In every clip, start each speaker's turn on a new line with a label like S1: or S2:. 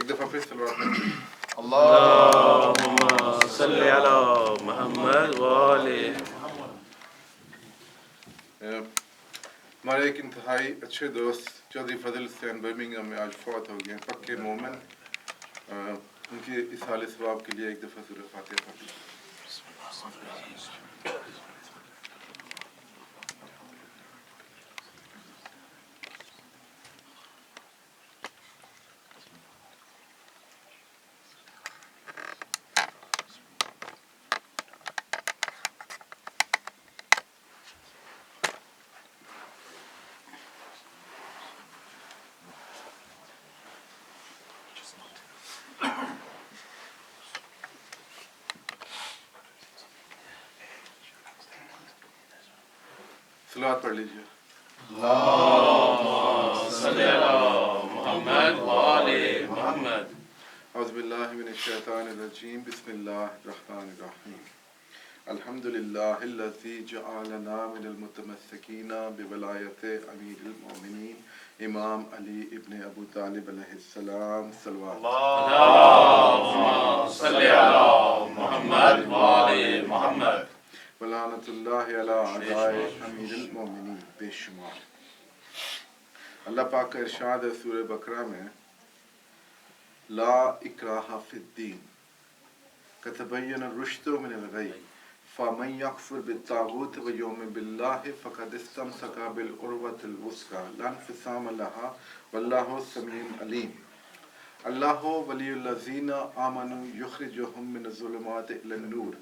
S1: ایک دفعہ پھر صلوات پڑھیں۔
S2: اللہم صلی علی محمد وآلِ
S1: ہمارے ایک انتہائی اچھے دوست چودھری فضل حسین برمنگھم میں آج فوت ہو گئے، پکے مومن۔ ان کی اصحال ثواب کے لیے ایک دفعہ سورہ فاتحہ پڑھ لیں۔ صلوات پڑھ لیجیے۔
S2: اللہم صلی علی محمد وآلِ محمد۔
S1: اعوذ باللہ من الشیطان الرجیم، بسم اللہ الرحمن الرحیم۔ الحمد للہ الذی جعلنا من المتمسکین بولایت امیر المؤمنین امام علی ابن ابو طالب علیہ السلام۔ صلوات۔
S2: اللہم صلی علی محمد وآلِ محمد۔
S1: ولعنت اللہ علی اعداء امیر المؤمنین، بے شمار۔ اللہ پاک کا ارشاد ہے سورہ بقرہ میں، لا اکراہ فی الدین قد تبین الرشد من الغی فمن یکفر بالطاغوت ویؤمن باللہ فقد استمسک بالعروۃ الوثقی لا انفصام لہا واللہ سمیع علیم۔ اللہ ولی الذین آمنوا یخرجہم من الظلمات الی النور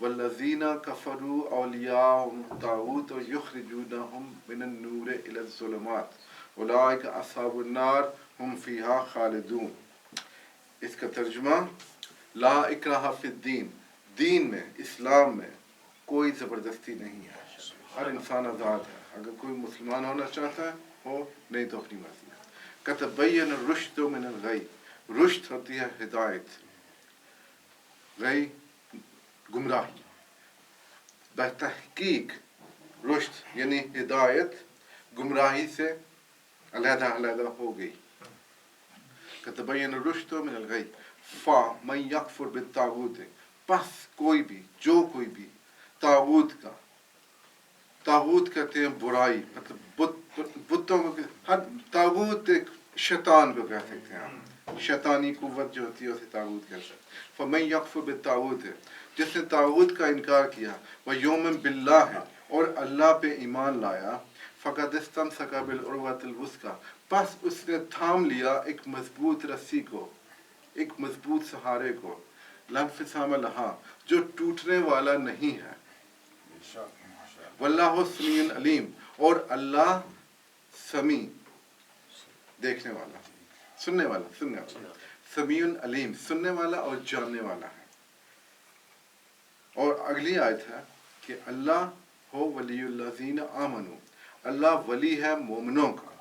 S1: والذین کفروا اولیاءہم الطاغوت یخرجونہم من النور الی الظلمات اولئک اصحاب النار ہم فیہا خالدون۔ اس کا ترجمہ، لا اکراہ فی الدین، دین میں، اسلام میں کوئی زبردستی نہیں ہے، ہر انسان آزاد ہے۔ اگر کوئی مسلمان ہونا چاہتا ہے ہو، نہیں تو اپنی مرضی ہے۔ قد تبین الرشد من الغی، رشد ہوتی ہے ہدایت، غی گمراہی۔ بتحقیق رشد یعنی ہدایت گمراہی سے علیحدہ علیحدہ ہو گئی۔ قد تبین الرشد من الغی فمن یکفر بالطاغوت، پس کوئی بھی، جو کوئی بھی طاغوت کا، طاغوت کہتے ہیں برائی، مطلب بتوں کو، ہر طاغوت ایک شیطان کو کہہ سکتے ہیں آپ، شیطانی قوت جو ہوتی ہے اسے طاغوت کہتے ہیں۔ فمن یکفر بالطاغوت، جس نے طاغوت کا انکار کیا، ویؤمن باللہ، اور اللہ پہ ایمان لایا، فقد استمسک بالعروۃ الوثقی، پس اس نے تھام لیا ایک مضبوط رسی کو، ایک مضبوط سہارے کو، لا انفصام لہا، جو ٹوٹنے والا نہیں ہے۔ واللہ سمیع علیم، اور اللہ سمیع، دیکھنے والا، سننے والا، سمیع علیم، سننے والا اور جاننے والا ہے۔ اور اگلی آیت ہے کہ اللہ ہو ولی الذین آمنوا، اللہ ولی ہے مومنوں کا،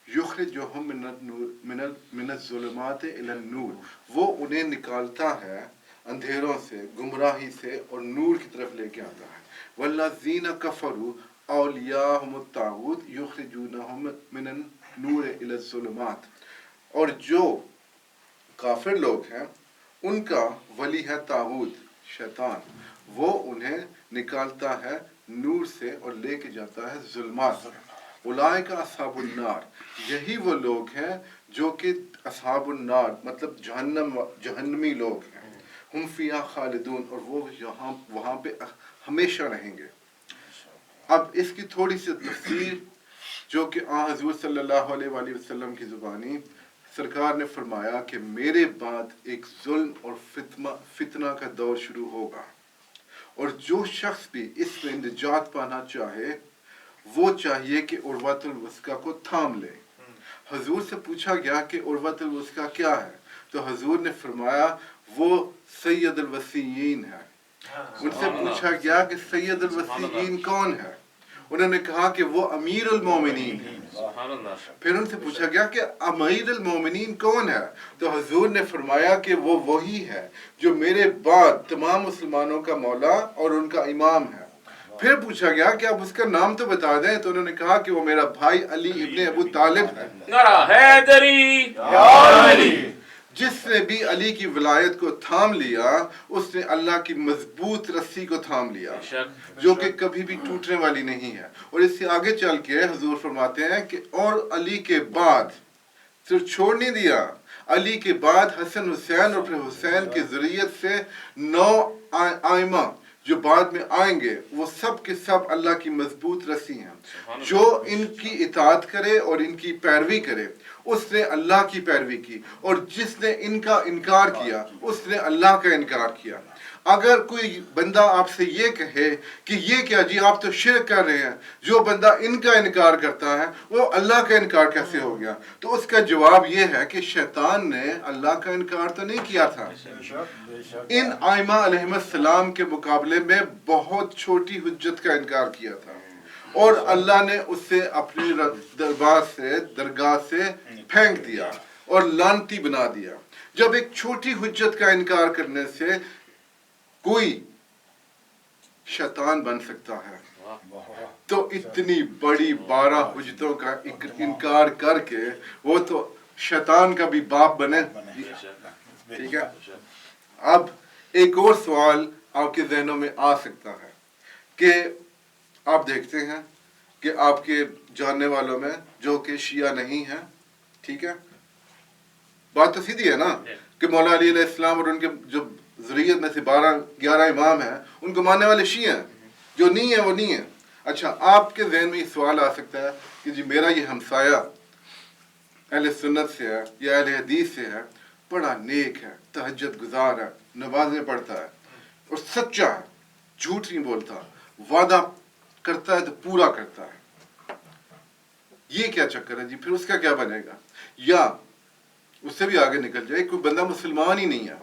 S1: یخرجہم من الظلمات الی النور، وہ انہیں نکالتا ہے اندھیروں سے، گمراہی سے، اور نور کی طرف لے کے آتا ہے۔ والذین کفروا اولیاءہم الطاغوت یخرجونہم من النور الی الظلمات، اور جو کافر لوگ ہیں ان کا ولی ہے طاغوت، شیطان، وہ انہیں نکالتا ہے نور سے اور لے کے جاتا ہے ظلمات۔ اولئک اصحاب النار، یہی وہ لوگ ہیں جو کہ اصحاب النار مطلب جہنمی لوگ ہیں، ہم فیہا خالدون، اور وہ وہاں پہ ہمیشہ رہیں گے۔ اب اس کی تھوڑی سی تفسیر، جو کہ حضور صلی اللہ علیہ وآلہ وسلم کی زبانی سرکار نے فرمایا کہ میرے بعد ایک ظلم اور فتنہ کا دور شروع ہوگا، اور جو شخص بھی اس میں نجات پانا چاہے وہ چاہیے کہ عروۃ الوثقی کو تھام لے۔ حضور سے پوچھا گیا کہ عروۃ الوثقی کیا ہے، تو حضور نے فرمایا وہ سید الوصیین ہے۔ ان سے پوچھا گیا کہ سید الوصیین کون ہے، انہوں نے کہا کہ وہ امیر المومنین ہے۔ پھر ان سے پوچھا گیا کہ امیر المومنین کون ہے، تو حضور نے فرمایا کہ وہ وہی ہے جو میرے بعد تمام مسلمانوں کا مولا اور ان کا امام ہے۔ پھر پوچھا گیا کہ آپ اس کا نام تو بتا دیں، تو انہوں نے کہا کہ وہ میرا بھائی علی ابن ابو طالب ہے۔
S2: نعرہ حیدری، یا علی۔
S1: جس نے بھی علی کی ولایت کو تھام لیا اس نے اللہ کی مضبوط رسی کو تھام لیا جو کہ کبھی بھی ٹوٹنے والی نہیں ہے. اور اس سے آگے چل کے حضور فرماتے ہیں کہ اور علی کے بعد صرف چھوڑ نہیں دیا، علی کے بعد حسن حسین اور پھر حسین کی ذریت سے 9 آئمہ جو بعد میں آئیں گے وہ سب کے سب اللہ کی مضبوط رسی ہیں. جو ان کی اطاعت کرے اور ان کی پیروی کرے اس نے اللہ کی پیروی کی، اور جس نے ان کا انکار کیا اس نے اللہ کا انکار کیا. اگر کوئی بندہ آپ سے یہ کہے کہ یہ کیا جی آپ تو شرک کر رہے ہیں، جو بندہ ان کا انکار کرتا ہے وہ اللہ کا انکار کیسے ہو گیا؟ تو اس کا جواب یہ ہے کہ شیطان نے اللہ کا انکار تو نہیں کیا تھا. ان آئمہ علیہ السلام کے مقابلے میں بہت چھوٹی حجت کا انکار کیا تھا، اور اللہ نے اسے اپنی درگاہ سے پھینک دیا اور لعنتی بنا دیا. جب ایک چھوٹی حجت کا انکار کرنے سے کوئی شیطان بن سکتا ہے تو اتنی بڑی 12 حجتوں کا انکار کر کے وہ تو شیطان کا بھی باپ بنے. ٹھیک ہے. اب ایک اور سوال آپ کے ذہنوں میں آ سکتا ہے کہ آپ دیکھتے ہیں کہ آپ کے جاننے والوں میں جو کہ شیعہ نہیں ہیں، ٹھیک ہے، بات تو سیدھی ہے نا کہ مولا علی علیہ السلام اور ان کے جو ذریت میں سے 11 امام ہیں ان کو ماننے والے شیعہ ہیں، جو نہیں ہیں وہ نہیں ہیں. اچھا، آپ کے ذہن میں یہ سوال آ سکتا ہے کہ جی میرا یہ ہمسایہ اہل سنت سے ہے یا اہل حدیث سے ہے، بڑا نیک ہے، تہجد گزار ہے، نمازیں پڑھتا ہے اور سچا ہے، جھوٹ نہیں بولتا، وعدہ کرتا ہے تو پورا کرتا ہے، یہ کیا چکر ہے جی؟ پھر اس کا کیا بنے گا؟ یا اس سے بھی آگے نکل جائے کوئی بندہ مسلمان ہی نہیں ہے،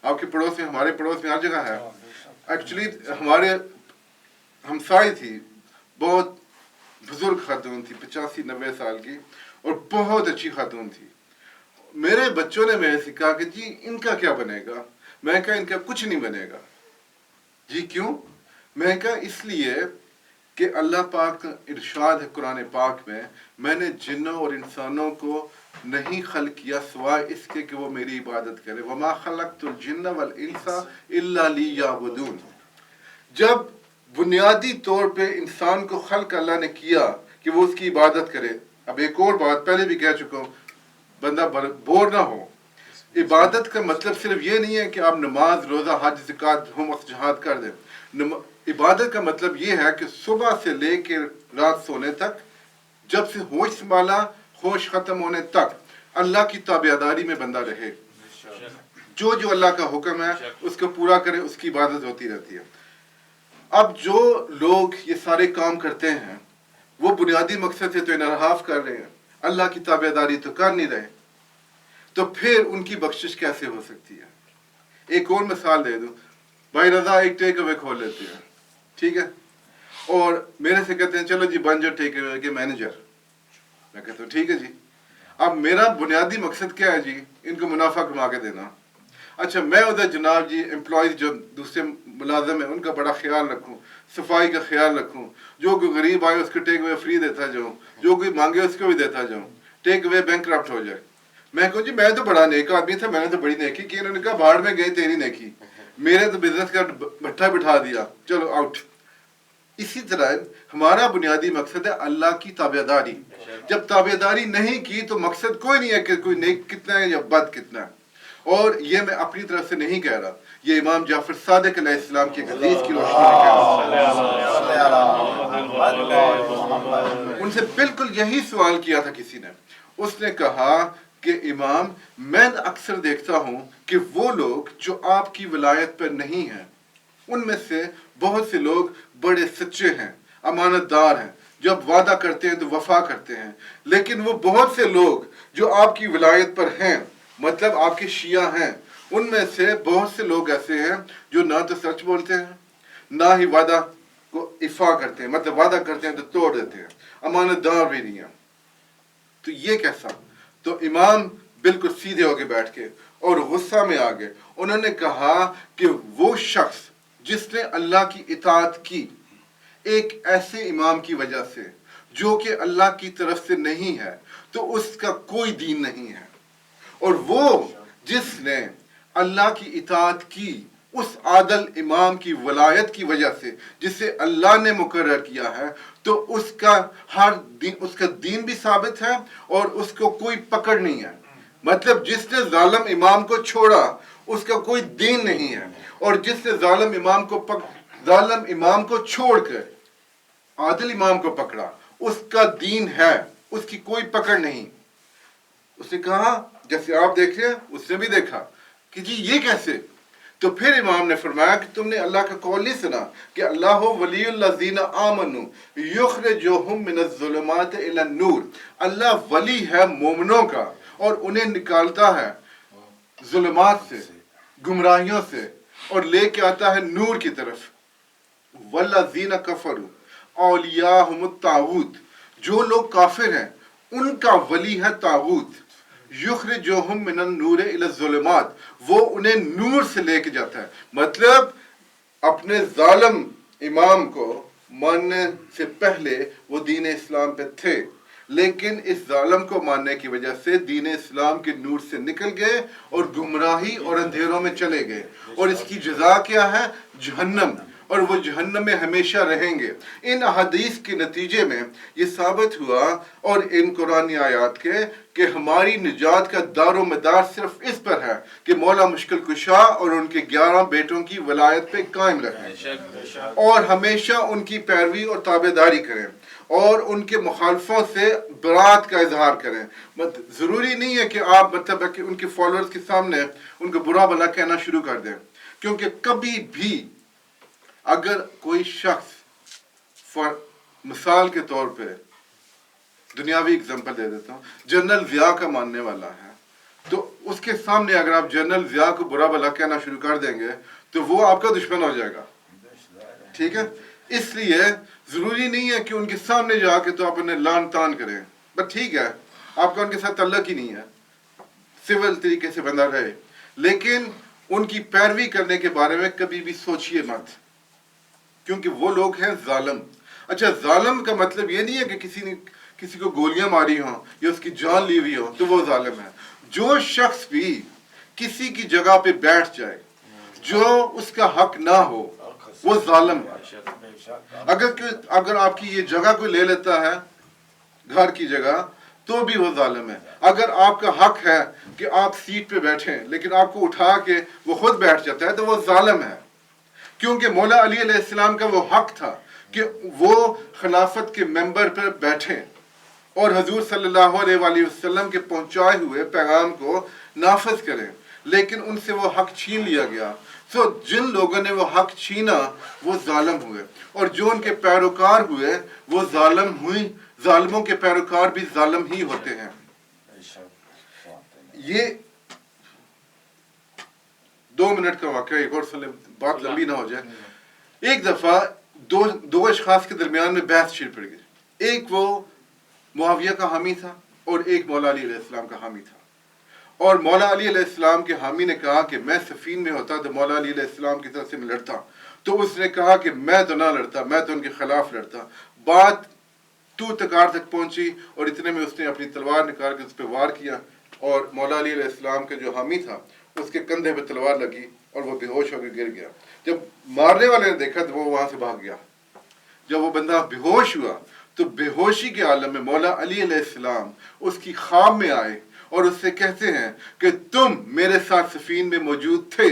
S1: آپ کے پڑوس میں، ہمارے پڑوس میں ہر جگہ ہے. ایکچولی ہمارے ہمسائے تھی، بہت بزرگ خاتون تھی، 85-90 سال کی، اور بہت اچھی خاتون تھی. میرے بچوں نے میرے سے کہا کہ جی ان کا کیا بنے گا؟ میں کہا ان کا کچھ نہیں بنے گا. جی کیوں؟ میں کہا اس لیے کہ اللہ پاک کا ارشاد ہے قرآن پاک میں نے جنوں اور انسانوں کو نہیں خلق کیا سوائے اس کے کہ وہ میری عبادت کرے. وما خلقت الجن والانس الا لیعبدون. جب بنیادی طور پہ انسان کو خلق اللہ نے کیا کہ وہ اس کی عبادت کرے. اب ایک اور بات پہلے بھی کہہ چکا ہوں، بندہ بور نہ ہو. عبادت کا مطلب صرف یہ نہیں ہے کہ آپ نماز، روزہ، حج، زکوٰۃ، ہومس، جہاد کر دیں. عبادت کا مطلب یہ ہے کہ صبح سے لے کے رات سونے تک، جب سے ہوش سنبھالا ہوش ختم ہونے تک اللہ کی تابعداری میں بندہ رہے. جو اللہ کا حکم ہے اس کو پورا کرے، اس کی عبادت ہوتی رہتی ہے. اب جو لوگ یہ سارے کام کرتے ہیں وہ بنیادی مقصد سے تو انحراف کر رہے ہیں، اللہ کی تابعداری تو کر نہیں رہے، تو پھر ان کی بخشش کیسے ہو سکتی ہے؟ ایک اور مثال دے دوں. بھائی رضا ایک ٹیک اوے کھول لیتے ہیں، ٹھیک ہے، اور میرے سے کہتے ہیں چلو جی بن جاؤ ٹیک اوے کے مینیجر. میں کہتا ہوں ٹھیک ہے جی. اب میرا بنیادی مقصد کیا ہے جی؟ ان کو منافع کما کے دینا. اچھا، میں ادھر جناب جی امپلائیز جو دوسرے ملازم ہیں ان کا بڑا خیال رکھوں، صفائی کا خیال رکھوں، جو کوئی غریب آئے اس کو ٹیک اوے فری دیتا جاؤں، جو کوئی مانگے اس کو بھی دیتا جاؤں، ٹیک اوے بینک کرپٹ ہو جائے. میں کہوں جی میں تو بڑا نیک آدمی تھا، میں نے تو بڑی نیکی کی. انہوں نے کہا بھاڑ میں گئی تیری نیکی، میرے تو بزنس کا بٹھا بٹھا دیا، چلو آؤٹ. اسی طرح ہمارا بنیادی مقصد ہے اللہ کی تابعداری. جب تابعداری نہیں کی تو مقصد کوئی نہیں ہے کہ کوئی نیک کتنا ہے یا بد کتنا ہے. اور یہ میں اپنی طرف سے نہیں کہہ رہا، یہ امام جعفر صادق علیہ السلام کی حدیث کی روشنی میں کہہ رہا. ان سے بالکل یہی سوال کیا تھا کسی نے. اس نے کہا کہ امام میں اکثر دیکھتا ہوں کہ وہ لوگ جو آپ کی ولایت پر نہیں ہیں ان میں سے بہت سے لوگ بڑے سچے ہیں، امانت دار ہیں، جب وعدہ کرتے ہیں تو وفا کرتے ہیں، لیکن وہ بہت سے لوگ جو آپ کی ولایت پر ہیں، مطلب آپ کے شیعہ ہیں، ان میں سے بہت سے لوگ ایسے ہیں جو نہ تو سچ بولتے ہیں نہ ہی وعدہ کو ایفا کرتے ہیں، مطلب وعدہ کرتے ہیں تو توڑ دیتے ہیں، امانت دار بھی نہیں ہیں. تو یہ کیسا؟ تو امام بالکل سیدھے ہو کے بیٹھ کے اور غصہ میں آ گئے. انہوں نے کہا کہ وہ شخص جس نے اللہ کی اطاعت کی ایک ایسے امام کی وجہ سے جو کہ اللہ کی طرف سے نہیں ہے تو اس کا کوئی دین نہیں ہے. اور وہ جس نے اللہ کی اطاعت کی اس عادل امام کی ولایت کی وجہ سے جسے اللہ نے مقرر کیا ہے، تو اس کا ہر دین، اس کا دین بھی ثابت ہے اور اس کو کوئی پکڑ نہیں ہے. مطلب جس نے ظالم امام کو چھوڑا اس کا کوئی دین نہیں ہے، اور جس نے ظالم امام کو چھوڑ کر عادل امام کو پکڑا اس کا دین ہے، اس کی کوئی پکڑ نہیں. اس نے کہا جیسے آپ دیکھ رہے ہیں اس نے بھی دیکھا کہ جی یہ کیسے؟ تو پھر امام نے فرمایا کہ تم نے اللہ کا قول نہیں سنا کہ اللہ ولی الذین آمنوا یخرجہم من الظلمات الی النور. اللہ ولی ہے مومنوں کا اور انہیں نکالتا ہے ظلمات سے، گمراہیوں سے، اور لے کے آتا ہے نور کی طرف. والذین کفروا اولیاءہم الطاغوت، جو لوگ کافر ہیں ان کا ولی ہے طاغوت. یخرجہم من النور الی الظلمات، وہ انہیں نور سے لے کے جاتا ہے. مطلب اپنے ظالم امام کو ماننے سے پہلے وہ دین اسلام پہ تھے، لیکن اس ظالم کو ماننے کی وجہ سے دین اسلام کے نور سے نکل گئے اور گمراہی اور اندھیروں میں چلے گئے، اور اس کی جزا کیا ہے؟ جہنم، اور وہ جہنم میں ہمیشہ رہیں گے. ان احادیث کے نتیجے میں یہ ثابت ہوا اور ان قرآنی آیات کے کہ ہماری نجات کا دار و مدار صرف اس پر ہے کہ مولا مشکل کشا اور ان کے 11 بیٹوں کی ولایت پہ قائم رہیں اور ہمیشہ ان کی پیروی اور تابع داری کریں اور ان کے مخالفوں سے برات کا اظہار کریں. ضروری نہیں ہے کہ آپ مطلب کہ ان کے فالوورز کے سامنے ان کو برا بھلا کہنا شروع کر دیں، کیونکہ کبھی بھی اگر کوئی شخص مثال کے طور پہ دنیاوی اگزامپل دے دیتا ہوں، جنرل ضیاء کا ماننے والا ہے، تو اس کے سامنے اگر آپ جنرل ضیاء کو برا بھلا کہنا شروع کر دیں گے تو وہ آپ کا دشمن ہو جائے گا. ٹھیک ہے؟ اس لیے ضروری نہیں ہے کہ ان کے سامنے جا کے تو آپ انہیں لان تان کریں، بس ٹھیک ہے آپ کا ان کے ساتھ تعلق ہی نہیں ہے، سول طریقے سے بندہ رہے، لیکن ان کی پیروی کرنے کے بارے میں کبھی بھی سوچئے مت، کیونکہ وہ لوگ ہیں ظالم. اچھا، ظالم کا مطلب یہ نہیں ہے کہ کسی کو گولیاں ماری ہوں یا اس کی جان لی ہوئی ہو تو وہ ظالم ہے. جو شخص بھی کسی کی جگہ پہ بیٹھ جائے جو اس کا حق نہ ہو وہ ظالم ہے. اگر آپ کی یہ جگہ کوئی لے لیتا ہے گھر کی جگہ تو بھی وہ ظالم ہے. اگر آپ کا حق ہے کہ آپ سیٹ پہ بیٹھیں لیکن آپ کو اٹھا کے وہ خود بیٹھ جاتا ہے تو وہ ظالم ہے. کیونکہ مولا علی علیہ السلام کا وہ حق تھا کہ وہ خلافت کے ممبر پر بیٹھیں اور حضور صلی اللہ علیہ وآلہ وسلم کے پہنچائے ہوئے پیغام کو نافذ کریں، لیکن ان سے وہ حق چھین لیا گیا. تو جن لوگوں نے وہ حق چھینا وہ ظالم ہوئے، اور جو ان کے پیروکار ہوئے وہ ظالم ہوئی. ظالموں کے پیروکار بھی ظالم ہی ہوتے ہیں. یہ 2 منٹ کا واقعہ، ایک اور بات لمبی نہ ہو جائے. ایک دفعہ دو اشخاص کے درمیان میں بحث چھڑ پڑ گئی. ایک وہ معاویہ کا حامی تھا اور ایک مولا علی علیہ السلام کا حامی تھا. اور مولا علی علیہ السلام کے حامی نے کہا کہ میں صفین میں ہوتا تو مولا علی علیہ السلام کی طرف سے میں لڑتا. تو اس نے کہا کہ میں تو نہ لڑتا، میں تو ان کے خلاف لڑتا. بات تو تکار تک پہنچی اور اتنے میں اس نے اپنی تلوار نکال کے اس پہ وار کیا اور مولا علی علیہ السلام کا جو حامی تھا اس کے کندھے پہ تلوار لگی اور وہ بے ہوش ہو کے گر گیا. جب مارنے والے نے دیکھا تو وہ وہاں سے بھاگ گیا. جب وہ بندہ بے ہوش ہوا تو بے ہوشی کے عالم میں مولا علی علیہ السلام اس کی خواب میں آئے اور اس سے کہتے ہیں کہ تم میرے ساتھ سفین میں موجود تھے.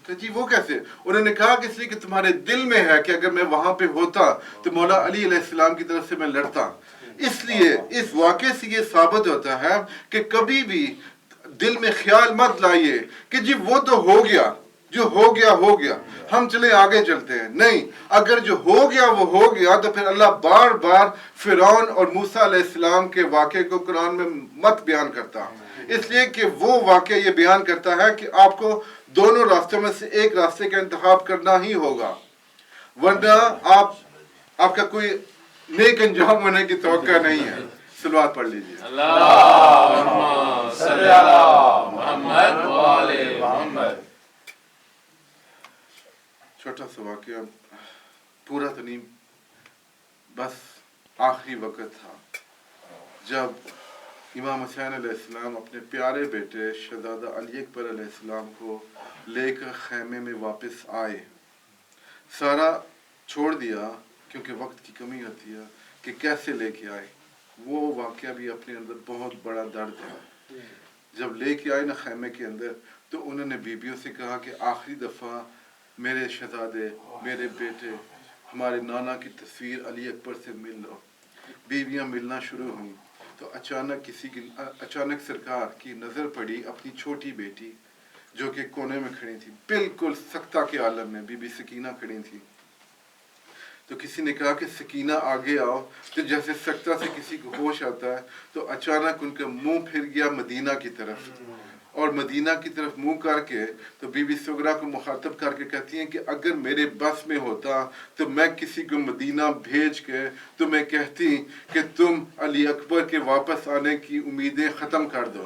S1: جی وہ کیسے؟ انہوں نے کہا کہ اس لیے کہ تمہارے دل میں ہے کہ اگر میں وہاں پہ ہوتا تو مولا علی علیہ السلام کی طرف سے میں لڑتا. اس لیے اس واقعے سے یہ ثابت ہوتا ہے کہ کبھی بھی دل میں خیال مت لائیے کہ جی وہ تو ہو گیا، جو ہو گیا ہو گیا، ہم چلے آگے چلتے ہیں. نہیں، اگر جو ہو گیا وہ ہو گیا تو پھر اللہ بار بار فرعون اور موسیٰ علیہ السلام کے واقعے کو قرآن میں مت بیان کرتا، اس لیے کہ وہ واقعہ یہ بیان کرتا ہے کہ آپ کو دونوں راستوں میں سے ایک راستے کا انتخاب کرنا ہی ہوگا، ورنہ آپ کا کوئی نیک انجام ہونے کی توقع نہیں ہے. صلوات پڑھ لیجیے.
S2: اللہم صلی علی محمد و آل محمد.
S1: چھوٹا سا واقعہ، پورا تو نہیں، بس آخری وقت تھا جب امام حسین علیہ السلام اپنے پیارے بیٹے شہزادہ علی اکبر علیہ السلام کو لے کر خیمے میں واپس آئے. سارا چھوڑ دیا کیونکہ وقت کی کمی ہوتی ہے کہ کیسے لے کے آئے. وہ واقعہ بھی اپنے اندر بہت بڑا درد ہے. جب لے کے آئے نا خیمے کے اندر تو انہوں نے بیویوں سے کہا کہ آخری دفعہ میرے شہزادے، میرے بیٹے، ہمارے نانا کی تصویر علی اکبر سے مل لو. بیویاں ملنا شروع ہوئیں تو اچانک سرکار کی نظر پڑی اپنی چھوٹی بیٹی جو کہ کونے میں کھڑی تھی، بالکل سکتہ کے عالم میں. بی بی سکینہ کھڑی تھی. تو کسی نے کہا کہ سکینہ آگے آؤ. تو جیسے سکتہ سے کسی کو ہوش آتا ہے تو اچانک ان کا منہ پھر گیا مدینہ کی طرف، اور مدینہ کی طرف منہ کر کے تو بی بی سغرا کو مخاطب کر کے کہتی ہیں کہ اگر میرے بس میں ہوتا تو میں کسی کو مدینہ بھیج کے تو میں کہتی کہ تم علی اکبر کے واپس آنے کی امیدیں ختم کر دو،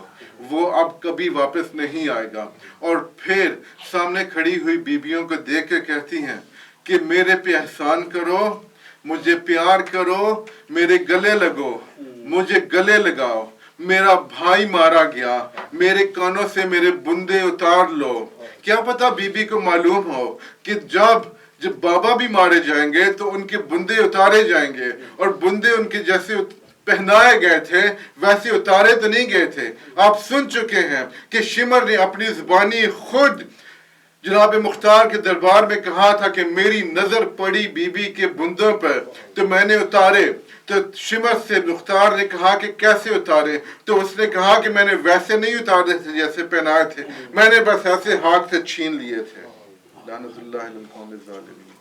S1: وہ اب کبھی واپس نہیں آئے گا. اور پھر سامنے کھڑی ہوئی بیویوں کو دیکھ کے کہتی ہیں کہ میرے پہ احسان کرو، مجھے پیار کرو، میرے گلے لگو، مجھے گلے لگاؤ. میرا بھائی مارا گیا، میرے کانوں سے میرے بندے اتار لو. کیا پتا بی بی کو معلوم ہو کہ جب بابا بھی مارے جائیں گے تو ان کے بندے اتارے جائیں گے، اور بندے ان کے جیسے پہنائے گئے تھے ویسے اتارے تو نہیں گئے تھے. آپ سن چکے ہیں کہ شمر نے اپنی زبانی خود جناب مختار کے دربار میں کہا تھا کہ میری نظر پڑی بی بی کے بندوں پر تو میں نے اتارے. تو شمر سے مختار نے کہا کہ کیسے اتارے؟ تو اس نے کہا کہ میں نے ویسے نہیں اتارے تھے جیسے پہنائے تھے، میں نے بس ایسے ہاتھ سے چھین لیے تھے. لعنت اللہ علی القوم الظالمین.